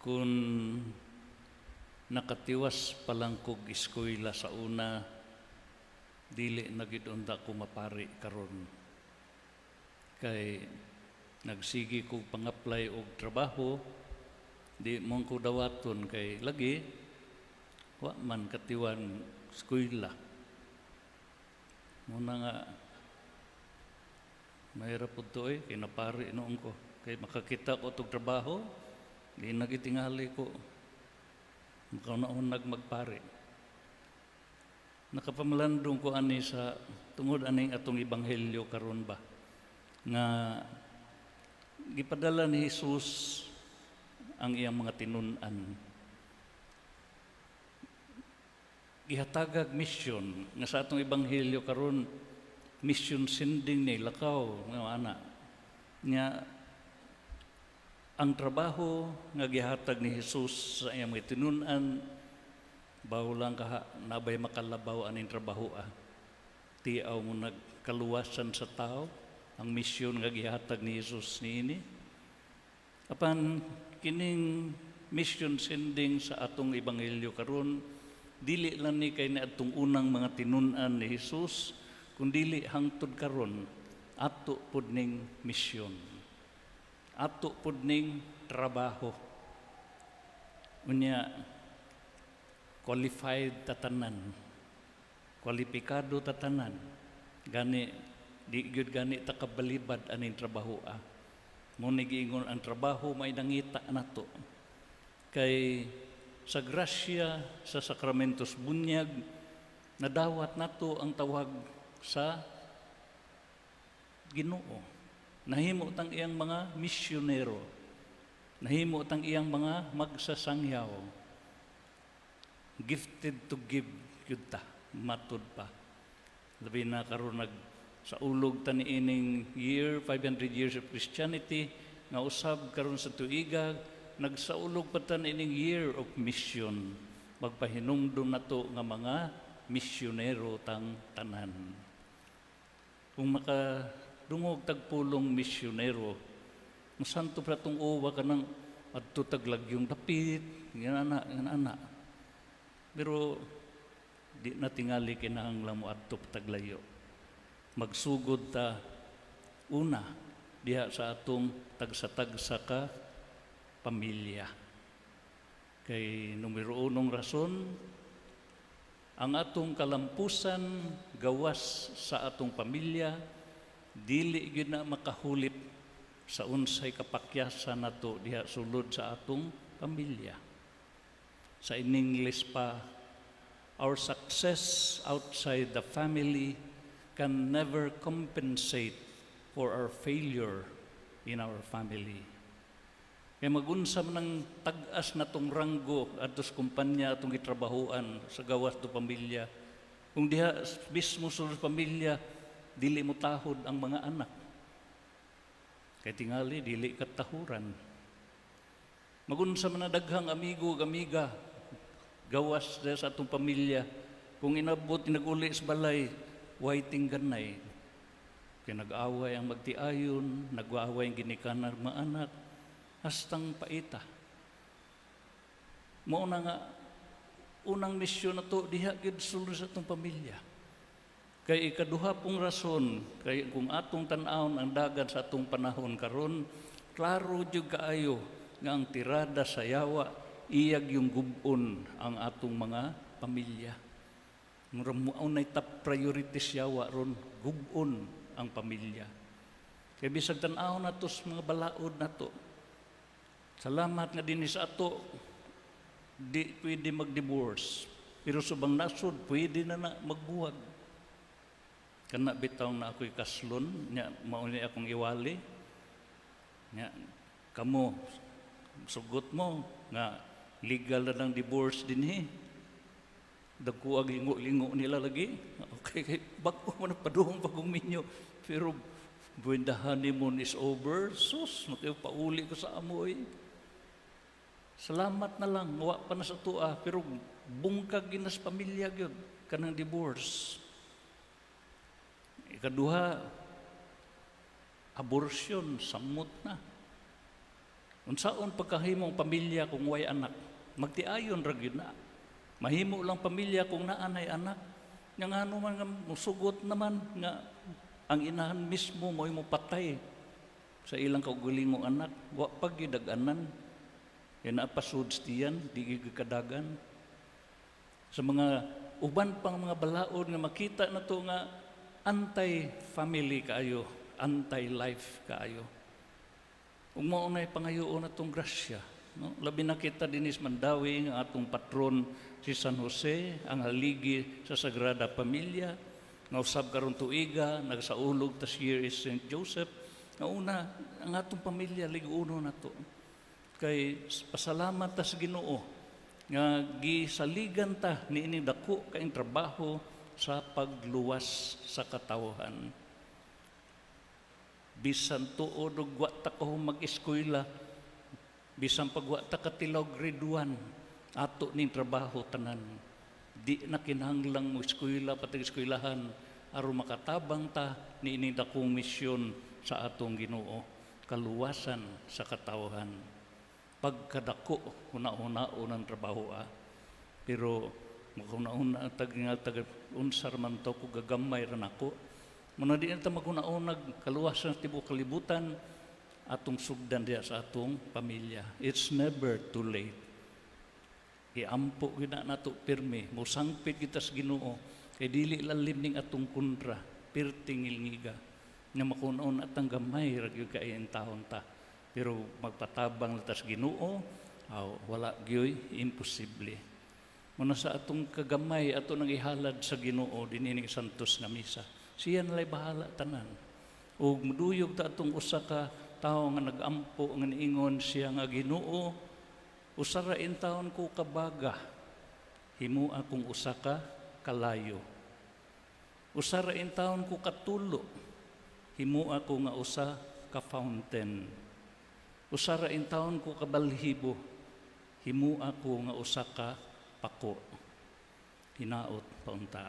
Kung nakatiwas palang kog eskwela sa una, dili na gid unta ko mapari karon. Kay nagsigi ko pang-apply og trabaho, di mo ko dawaton kay lagi wa man katiwan eskwela. Muna nga mahirap po ito kay napari noon ko. Kay makakita ko itong trabaho, di nagitingali ko. Makaunahon magpari. Nakapamalandong ko ani sa tungod aning atong ebanghelyo karon ba. Nga gipadala ni Jesus ang iyang mga tinun-an. Gihatagag mission nga sa atong ebanghelyo karon, mission sending ni lakaw nga ana nya ang trabaho nga gihatag ni Jesus sa iyang mga tinun-an bawo lang kaha nabay makalabaw aning trabaho tiaw mo nagkaluwasan sa tao ang mission nga gihatag ni Jesus niini apan kining mission sending sa atong ebanghelyo karon dili lang ni kay atong unang mga tinun-an ni Jesus kundili hangtod karon ato pud ning mission, ato pud ning trabaho. Unya qualified tatanan, kwalipikado tatanan, gani di gyud gani ta kabalibad aning trabaho Muna giingon ang trabaho may nangita nato kay sa grasya sa sakramentos bunyag nadawat nato ang tawag sa Ginoo. Nahimo tang iyang mga misyonero. Nahimo tang iyang mga magsasangyaw. Gifted to give yun ta, matud pa. Labi na karon sa ulog ta niining year 500 years of Christianity nga usab karon sa tuiga nagsaulog pa ta niining year of mission. Magpahinumdum nato nga mga misyonero tang tanan. Kung makadungog tagpulong misyonero, masanto pa itong uwa ka ng adto taglagyong dapit, yan ana. Pero di na tingali kinahanglan mo adto taglayo. Magsugod ta una diha sa atong tagsa-tagsa ka pamilya. Kay numero unong rason, ang atong kalampusan gawas sa atong pamilya dili gyud na makahulip sa unsay kapakyasan nato diha sulod sa atong pamilya. Sa in English pa, our success outside the family can never compensate for our failure in our family. Kaya magunsam ng tag-as na tong ranggo at sa kumpanya atong gitrabahoan sa gawas do pamilya. Kung diha mismo sa pamilya, dili mo tahod ang mga anak. Kaya tingali, dili katahuran. Magunsam na daghang amigo, amiga, gawas sa atong pamilya. Kung inabot, nag-uli sa balay, waiting ganay. Kaya nag-away ang magtiayon, nag-away ang ginikanar mga anak, hastang paita. Mao na nga unang misyon na to diha gid sulod sa atong pamilya. Kay ikaduha pong rason kay kung atong tan-awon ang dagat sa atong panahon karon, klaro jud kaayo nga ang tirada sa yawa iyag yung gubon ang atong mga pamilya. Mura mo nay top priorities yawa ron gubon ang pamilya. Kay bisag tan-awon nato sa mga balaod nato. Salamat nga din sa ato, di pwede mag-divorce. Pero subang nasod, pwede na magbuwag. Kana bitaw na ako'y kaslon, mauni akong iwali. Kamo, sugot mo, nga legal na ng divorce din Dagkuag lingo-lingo nila lagi. Okay, bago mo na paduhong pag-uminyo. Pero when the honeymoon is over, sus, pauli ko sa amoy. Salamat na lang, wa pa na sa tua, pero bungkag ginas pamilya gyud kanang divorce. Ikaduha, abortion, samot na. Unsaon pagkahimong pamilya kung way anak? Magtiayon ra gyud na. Mahimo lang pamilya kung naanay anak. Nga ano man nga musugot naman nga ang inahan mismo mo patay sa ilang kaugalingong anak. Wa pag gidaganan. Yan napasuds tiyan, di gigkadagan. Sa mga uban pang mga balaod nga makita na to nga anti-family kaayo, anti-life kaayo. Ug mao nay pangayoon atong grasya, no? Labi na kita dinis Mandawi nga atong patron si San Jose, ang haligi sa Sagrada Pamilya, nga usab karon tuiga nagsaulog tas year is St. Joseph. Nga una ang atong pamilya lig-uno nato. Kay pasalamat ta sa Ginoo nga gisaligan ta niini dako kaayong trabaho sa pagluwas sa katawhan. Bisan tuod og wa ta ko mag-eskwela, bisan pag wa ta katilaw grade 1, ato ning trabaho tanan. Di na kinahanglang eskwela pati eskwelahan aron makatabang ta niini dakong misyon sa atong Ginoo, kaluwasan sa katawhan. Pagkadako una-unao ng trabaho pero maguna-una tag unsar man to ko gagamay ra nako. Muna di na maguna-unag kaluwasan sa tibuok kalibutan atong sugdan diya sa atong pamilya. It's never too late. Iampo gina nato pirmi, musangpit kita sa Ginoo kay dili lalim ning atong kontra, pirting ilngiga nga makunon at ang gamay ra gyud kay taon ta. Pero magpatabang latas Ginoo, wala gyoy imposible. Muna sa atong kagamay ato nang ihalad sa Ginoo dinhi santos nga misa. Siya nalay bahala tanan. Ug muduyog ta atong usa ka tawo nga nagampo nga niingon siya nga Ginoo, usa ra in taon ko kabaga, himo akong usa ka kalayo. Usa ra in taon ko katulo, himo ako nga usa ka fountain. Usara in taon ko kabalhibo, himo ako nga usa ka pako. Hinaot paunta.